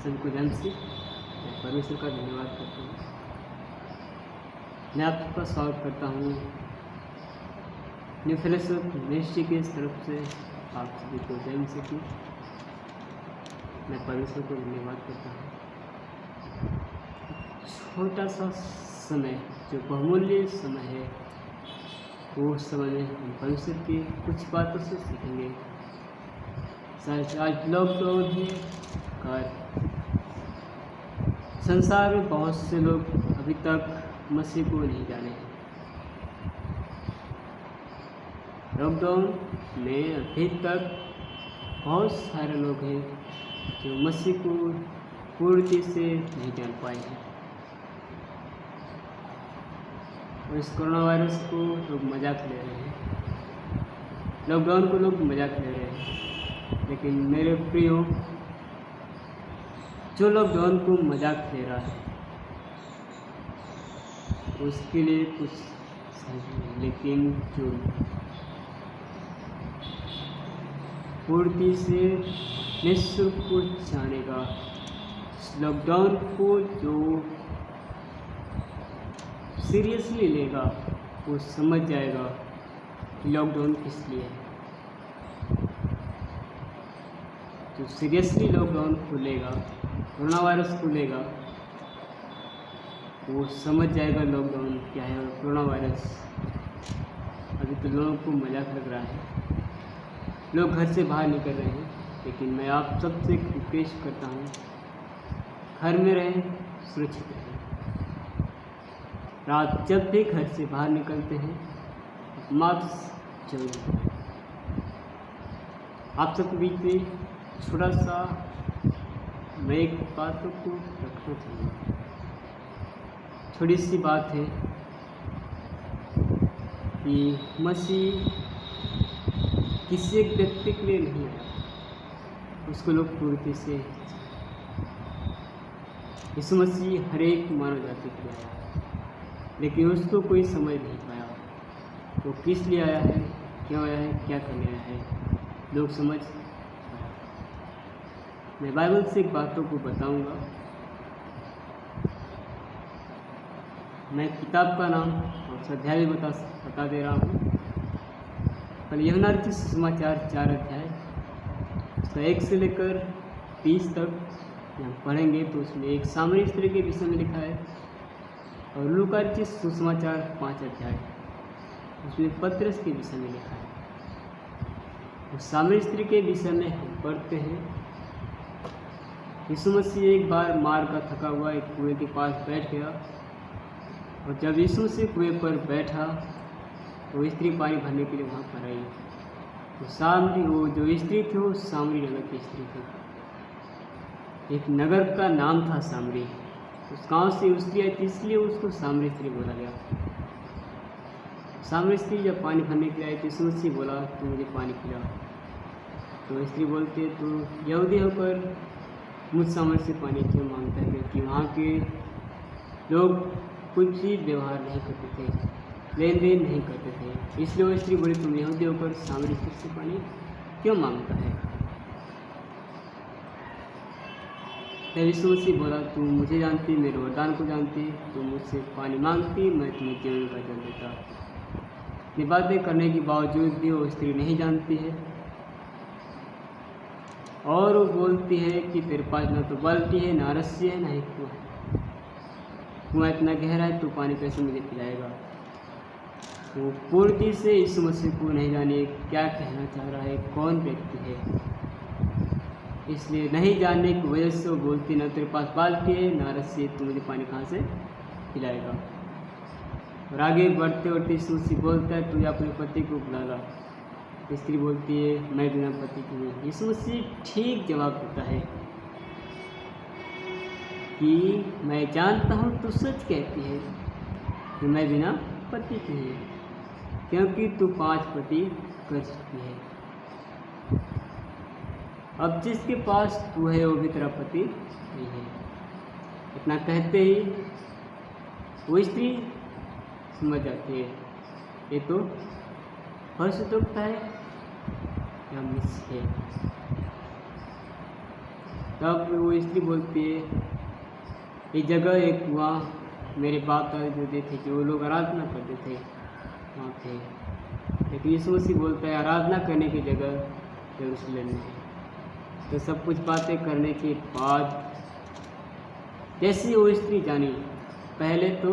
सभी को जन्म से मैं परमेश्वर का धन्यवाद करता हूँ। मैं आप सबका स्वागत करता हूँ न्यू फेलोशिप मिनिस्ट्री की तरफ से। आप सभी को जन्म से की मैं परमेश्वर को धन्यवाद करता हूँ। छोटा सा समय जो बहुमूल्य समय है, वो समय में हम परमेश्वर की कुछ बातों से सीखेंगे। आज लॉकडाउन है और संसार में बहुत से लोग अभी तक मसीह को नहीं जाने हैं। लॉकडाउन में अभी तक बहुत सारे लोग हैं जो मसीह को पूर्ति से नहीं जान पाए हैं। और इस कोरोना वायरस को लोग मजाक ले रहे हैं, लॉकडाउन को लोग मजाक ले रहे हैं। लेकिन मेरे प्रियो, जो लॉकडाउन को मजाक ले रहा है उसके लिए कुछ सही है, लेकिन जो पूर्ति से निःशुल्क को जानेगा, लॉकडाउन को जो सीरियसली लेगा, वो समझ जाएगा कि लॉकडाउन किस लिए है। जो सीरियसली लॉकडाउन खुलेगा, कोरोना वायरस खुलेगा, वो समझ जाएगा लॉकडाउन क्या है और कोरोना वायरस। अभी तो लोगों को मजाक लग रहा है, लोग घर से बाहर निकल रहे हैं, लेकिन मैं आप सबसे रिक्वेस्ट करता हूँ, घर में रहें, सुरक्षित रहें। रात जब भी घर से बाहर निकलते हैं मास्क जरूर लगाएं। आप सबके बीच में छोटा सा मैं एक बातों को रखना चाहूँगा। छोटी सी बात है कि मसीह किसी एक व्यक्ति के लिए नहीं आया, उसको लोग पूर्ति से यीशु मसीह हर एक मानव जाति के लिए आया, लेकिन उसको कोई समझ नहीं पाया वो किस लिए आया है, क्यों आया है, क्या करने आया है, लोग समझ। मैं बाइबल से बातों को बताऊंगा। मैं किताब का नाम और अध्याय भी बता दे रहा हूँ। पहले यूहन्ना रचित सुसमाचार 4 अध्याय उसका 1 से लेकर 30 तक हम पढ़ेंगे, तो उसमें एक सामरी स्त्री के विषय में लिखा है। और लूका रचित सुसमाचार 5 अध्याय उसमें पतरस के विषय में लिखा है। उस सामरी स्त्री के विषय में हम पढ़ते हैं। यीशु मसीह एक बार मार का थका हुआ एक कुएं के पास बैठ गया, और जब यीशु मसीह कुएं पर बैठा तो स्त्री पानी भरने के लिए वहाँ पर आई। तो वो जो स्त्री थी वो सामरी नगर की स्त्री थी। एक नगर का नाम था सामरी। उस गांव से वो स्त्री आई थी, इसलिए उसको सामरी स्त्री बोला गया। सामरी स्त्री जब पानी भरने के लिए आई थी, यीशु मसीह बोला तू मुझे पानी पिला। तो स्त्री बोलती है तो यहूदी होकर मुझ सामने से पानी क्यों मांगता है, क्योंकि वहाँ के लोग कुछ भी व्यवहार नहीं करते थे, लेन देन नहीं करते थे। इसलिए वो स्त्री बोली तुम यहूदी होकर सामरी स्त्री से पानी क्यों मांगता है। तब यीशु मसीह बोला तू मुझे जानती, मेरे वरदान को जानती, तू मुझसे पानी मांगती, मैं तुम्हें जीवन का जल देता। ये बातें करने के बावजूद भी वो स्त्री नहीं जानती है, और वो बोलती है कि तेरे पास ना तो बाल्टी है, ना रस्सी है, ना ही कुआं है। कुआं इतना गहरा है, तू पानी कैसे मुझे पिलाएगा। वो पूर्ति से यीशु मसीह को नहीं जाने क्या कहना चाह रहा है, कौन व्यक्ति है, इसलिए नहीं जानने की वजह से वो बोलती ना तेरे पास बाल्टी है, ना रस्सी है, तू मुझे पानी कहाँ से पिलाएगा। और आगे बढ़ते बढ़ते यीशु मसीह बोलता है तू अपने पति को बुला ला। स्त्री बोलती है मैं बिना पति की हूँ। यीशु मसीह ठीक जवाब देता है कि मैं जानता हूँ तू सच कहती है कि मैं बिना पति की हूँ, क्योंकि तू 5 पति कर चुकी है। अब जिसके पास तू है वो भी तेरा पति नहीं है। इतना कहते ही वो स्त्री समझ जाती है ये तो परिशुद्धता है या मिस है। तब वो स्त्री बोलती है, ये जगह एक कुआं मेरे बाप दादा जो थे जो लोग आराधना करते थे वहाँ थे, लेकिन यीशु मसीह बोलता है आराधना करने की जगह यरूशलेम में है। तो सब कुछ बातें करने के बाद जैसे वो स्त्री जानी, पहले तो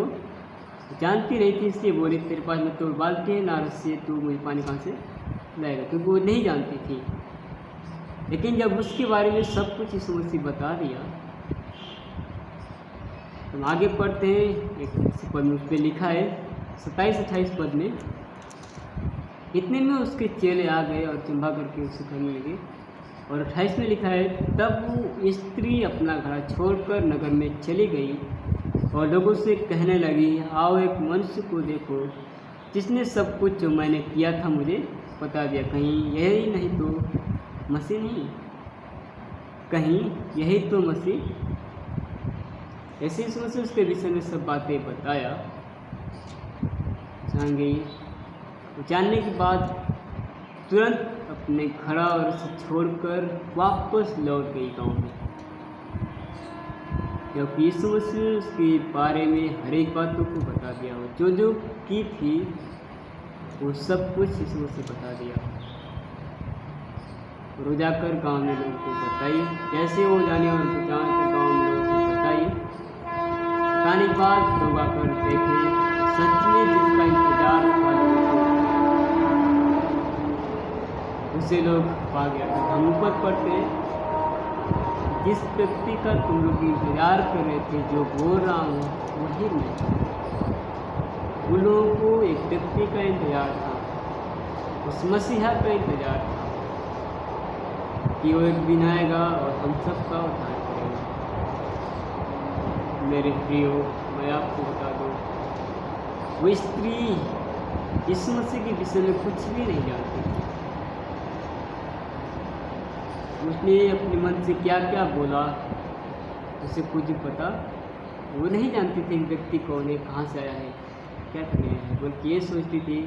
जानती नहीं थी, इसलिए बोली तेरे पास में तो बाल्टी है ना रस्सी है, तू मुझे पानी कहाँ से लाएगा, क्योंकि वो नहीं जानती थी। लेकिन जब उसके बारे में सब कुछ यीशु मसीह बता दिया, हम आगे पढ़ते हैं। एक पद में उस पर लिखा है 27-28 पद में, इतने में उसके चेले आ गए और चिंबा करके उसे करने लगे। और 28 में लिखा है, तब वो स्त्री अपना घर छोड़कर नगर में चली गई और लोगों से कहने लगी, आओ एक मनुष्य को देखो जिसने सब कुछ जो मैंने किया था मुझे बता दिया। कहीं यही नहीं तो मसीह नहीं, कहीं यही तो मसीह। ऐसे इस मसीह उसके विषय में सब बातें बताया, जान गई। जानने के बाद तुरंत अपने घर और उसे छोड़कर वापस लौट गई गांव में, क्योंकि यीशु मसीह उसके बारे में हर एक बातों को बता दिया और जो जो की थी वो सब कुछ यीशु मसीह बता दिया। और जाकर गांव में लोगों को बताई, जैसे वो जाने और जानकर गांव में लोगों को बताई। बताने के बाद लोग आकर देखे सच में जिसका इंतजार था उसे लोग पा गया था। हम ऊपर पढ़ते, जिस व्यक्ति का तुम लोग इंतजार कर रहे थे, जो बोल रहा हूँ वही मैं। उन लोगों को एक व्यक्ति का इंतजार था, उस मसीहा का इंतजार था कि वो एक दिन आएगा और हम सबका उद्धार करेगा। मेरे प्रियो, मैं आपको बता दूँ, वो स्त्री यीशु मसीह के विषय में कुछ भी नहीं जानती थी। उसने अपने मन से क्या क्या बोला उसे कुछ भी पता वो नहीं जानती थी। व्यक्ति कौन है, कहाँ से आया है, क्या करने आया है, बल्कि ये सोचती थी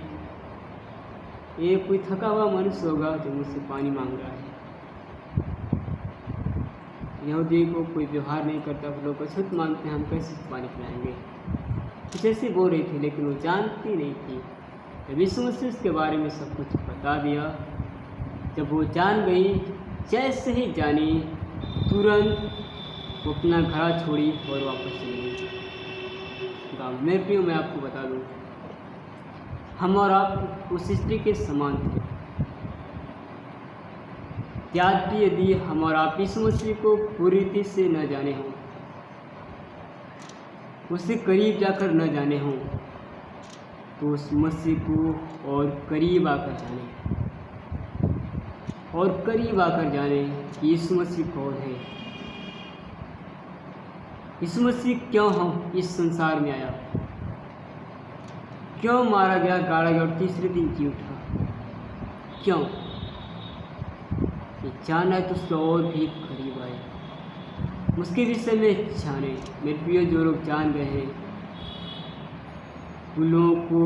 ये कोई थका हुआ मनुष्य होगा जो मुझसे पानी मांग रहा है। यहूदी को कोई व्यवहार नहीं करता, लोग अछूत मानते हैं, हम कैसे पानी पिलाएंगे, कुछ ऐसे बोल रही थी। लेकिन वो जानती नहीं थी। जब यीशु मसीह उसके बारे में सब कुछ बता दिया, जब वो जान गई, जैसे ही जानी तुरंत वो अपना घर छोड़ी और वापस चली गई गाँव। मेरे प्रियो, मैं आपको बता दूँ, हम और आप उस स्त्री के समान थे। यदि यदि हम और आप यीशु मसीह को पूरी रीति से न जाने हों, उससे करीब जाकर न जाने हों, तो उस मसीह को और करीब आकर जाने, और करीब आकर जाने कि यीशु मसीह कौन है, यीशु मसीह क्यों हम इस संसार में आया, क्यों मारा गया, गाड़ा गया और तीसरे दिन जी उठा, क्यों। ये जानना है तो उसके और भी करीब आए, उसके विषय में जाने। मेरे प्रिय, जो लोग जान गए हैं उन लोगों को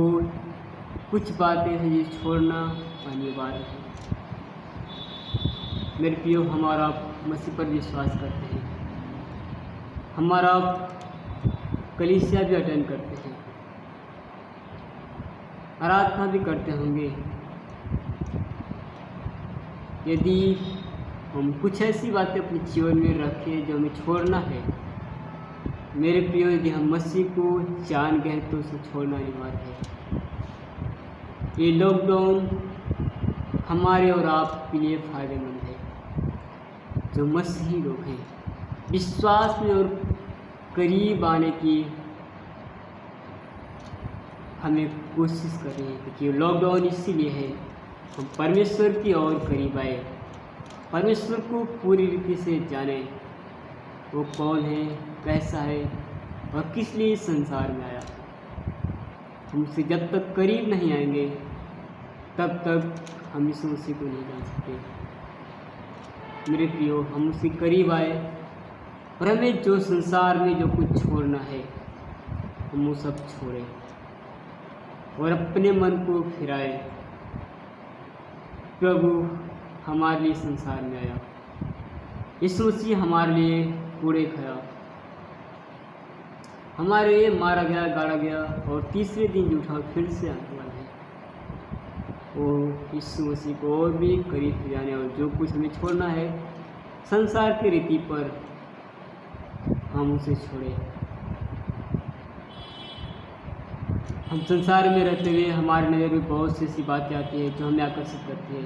कुछ बातें हैं जो छोड़ना अनिवार्य है। मेरे प्रियो, हमारा मसीह पर विश्वास करते हैं, हमारा कलीसिया भी अटेंड करते हैं, आराधना भी करते होंगे। यदि हम कुछ ऐसी बातें अपने जीवन में रखें जो हमें छोड़ना है, मेरे प्रियो, यदि हम मसीह को जान गए तो उसे छोड़ना अनिवार्य है। ये लॉकडाउन हमारे और आपके लिए फ़ायदेमंद है। जो मसीही लोग हैं, विश्वास में और करीब आने की हमें कोशिश कर रहे हैं, क्योंकि लॉकडाउन इसीलिए है हम परमेश्वर की ओर करीब आए, परमेश्वर को पूरी रीति से जाने, वो कौन है, कैसा है और किस लिए इस संसार में आया। हमसे जब तक करीब नहीं आएंगे तब तक हम यीशु मसीह को नहीं जान सकते। मेरे प्रियो, हम उसके करीब आए और हमें जो संसार में जो कुछ छोड़ना है हम वो सब छोड़ें और अपने मन को फिराए। प्रभु हमारे लिए संसार में आया, यीशु मसीह हमारे लिए कूड़े खाया, हमारे लिए मारा गया, गाड़ा गया और तीसरे दिन जो उठा फिर से आने वाला है। वो यीशु मसीह को और भी करीब जाने और जो कुछ हमें छोड़ना है संसार की रीति पर हम उसे छोड़े। हम संसार में रहते हुए हमारे नज़र में बहुत सी ऐसी बातें आती हैं जो हमें आकर्षित करती है।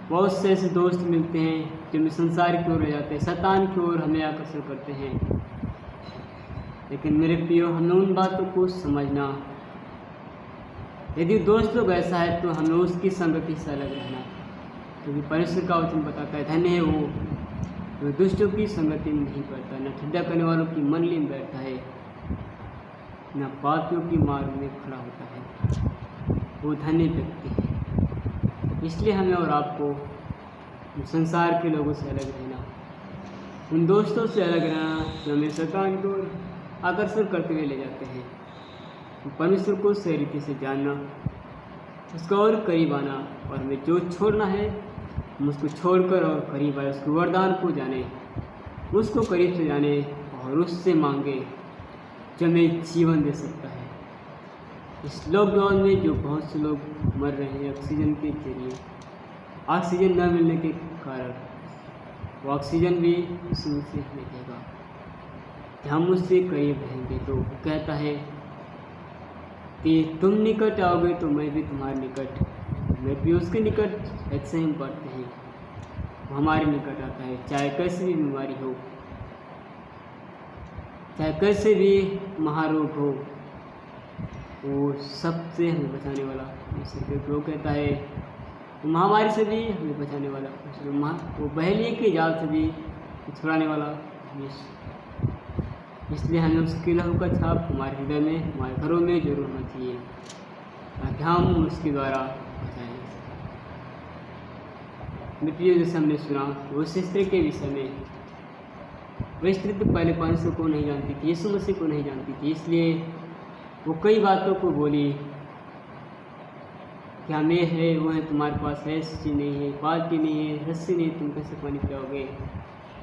बहुत से ऐसे दोस्त मिलते हैं जो हमें संसार की ओर ले जाते हैं, शैतान की ओर हमें आकर्षित करते हैं। लेकिन मेरे प्रियो, हमें उन बातों को समझना, यदि दोस्त लोग ऐसा है तो हमें उसकी संगति से अलग रहना, क्योंकि परमेश्वर का वचन बताता है, धन्य है वो जो दुष्टों की संगति में नहीं करता, न ठिड्डा करने वालों की मंडली में बैठता है, न पापियों की मार्ग में खड़ा होता है। वो धन्य व्यक्ति है। इसलिए हमें और आपको संसार के लोगों से अलग रहना, उन दोस्तों से अलग रहना जो हमें शैतान को आकर्षण करते हुए ले जाते हैं। परमेश्वर को सही रीति से जानना, उसका और करीब आना, और हमें जो छोड़ना है हम उसको छोड़कर और करीब आए, उसके वरदान को जाने, उसको करीब से जाने और उससे मांगे जो हमें जीवन दे सकता है। इस लॉकडाउन में जो बहुत से लोग मर रहे हैं ऑक्सीजन के जरिए, ऑक्सीजन न मिलने के कारण, वो ऑक्सीजन भी यीशु मसीह हमें देगा। हम उससे करीब रहेंगे तो कहता है कि तुम निकट आओगे तो मैं भी तुम्हारे निकट, मैं भी उसके निकट ऐसे हम पढ़ते हैं, वो हमारे निकट आता है। चाहे कैसी भी बीमारी हो, चाहे कैसे भी महारोग हो, वो सबसे हमें बचाने वाला वो कहता है, महामारी से भी हमें बचाने वाला, वो बहेलिए के जाल से भी छुड़ाने वाला। इसलिए हमें उसके लहू का छाप हमारे हृदय में, हमारे घरों में जरूर होना चाहिए, ताकि हम उसके द्वारा बचाए जा सकें। मित्रों, जैसे हमने सुना उस स्त्री के विषय में, वह स्त्री तो पहले परमेश्वर को नहीं जानती थी, यीशु मसीह को नहीं जानती थी, इसलिए वो कई बातों को बोली, क्या में है वो है, तुम्हारे पास है चीज़ नहीं है, बाल्टी नहीं है, रस्सी नहीं, तुम कैसे पानी पिलाओगे,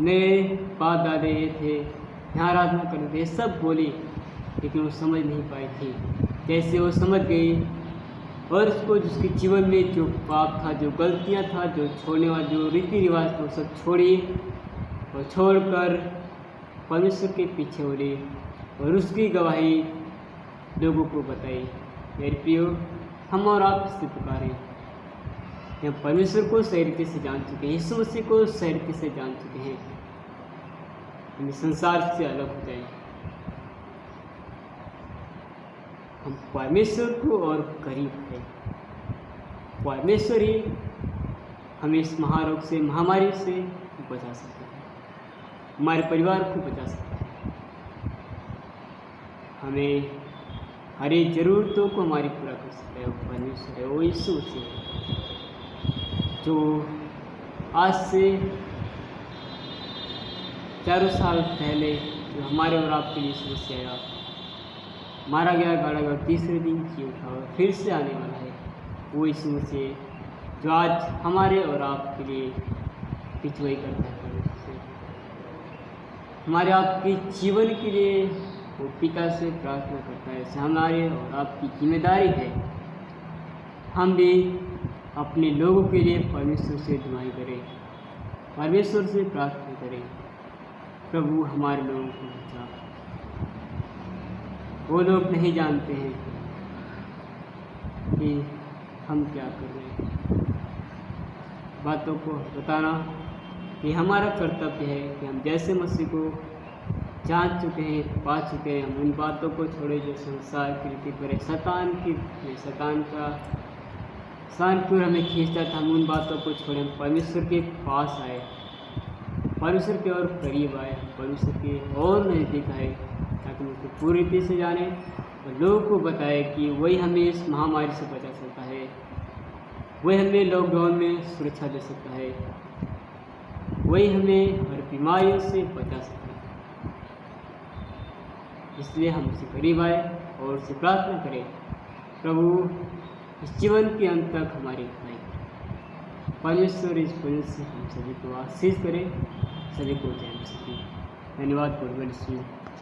मेरे बाप दादे ये थे, यहाँ आराधना करते थे, सब बोली, लेकिन वो समझ नहीं पाई थी। जैसे वो समझ गई और उसको जिसके जीवन में जो पाप था, जो गलतियाँ था, जो छोड़ने वाला जो रीति रिवाज था, वो सब छोड़ी और छोड़कर परमेश्वर के पीछे हो रही और उसकी गवाही लोगों को बताई। मेरे प्रियो, हम और आप इससे पुकारें, हम परमेश्वर को सही रीति से जान चुके हैं, यीशु मसीह को सही रीति से जान चुके हैं, हम संसार से अलग हो जाए, हम परमेश्वर को और करीब है। परमेश्वर ही हमें इस महारोग से, महामारी से बचा सकता है, हमारे परिवार को बचा सकता है, हमें हर एक ज़रूरतों को हमारी पूरा कर सकता है। वो परमेश्वर है, वो यीशु मसीह है, जो आज से 4 साल पहले जो हमारे और आपके लिए यीशु मसीह आया, मारा गया, गाड़ा गया, तीसरे दिन जी उठा और फिर से आने वाला है। वो यीशु मसीह जो आज हमारे और आपके लिए पिछवाई करता है, हमारे आपके जीवन के लिए वो पिता से प्रार्थना करता है। हमारे और आपकी जिम्मेदारी है हम भी अपने लोगों के लिए परमेश्वर से दुआएं करें, परमेश्वर से प्रार्थना करें, प्रभु हमारे लोगों को बचा। वो लोग नहीं जानते हैं कि हम क्या कर रहे हैं। बातों को बताना कि हमारा कर्तव्य है कि हम जैसे मसीह को जान चुके हैं, पा चुके हैं, हम उन बातों को छोड़े जो संसार की रीति पर शैतान की हमें खींचता था। हम उन बातों को छोड़े, हम परमेश्वर के पास आए, परमेश्वर के और करीब आए, परमेश्वर के और नज़दीक आए, ताकि हम उसको पूरी रीति से जाने और लोगों को बताए कि वही हमें इस महामारी से बचा सकता है, वही हमें लॉकडाउन में सुरक्षा दे सकता है, वही हमें हर बीमारियों से बचा सकता है। इसलिए हम उससे करीब आए और उससे प्रार्थना करें, प्रभु इस जीवन के अंत तक हमारी भाई परमेश्वर इस वजह से हम सभी को आशीष करें। सभी को जय श्री। धन्यवाद गॉड ब्लेस यू।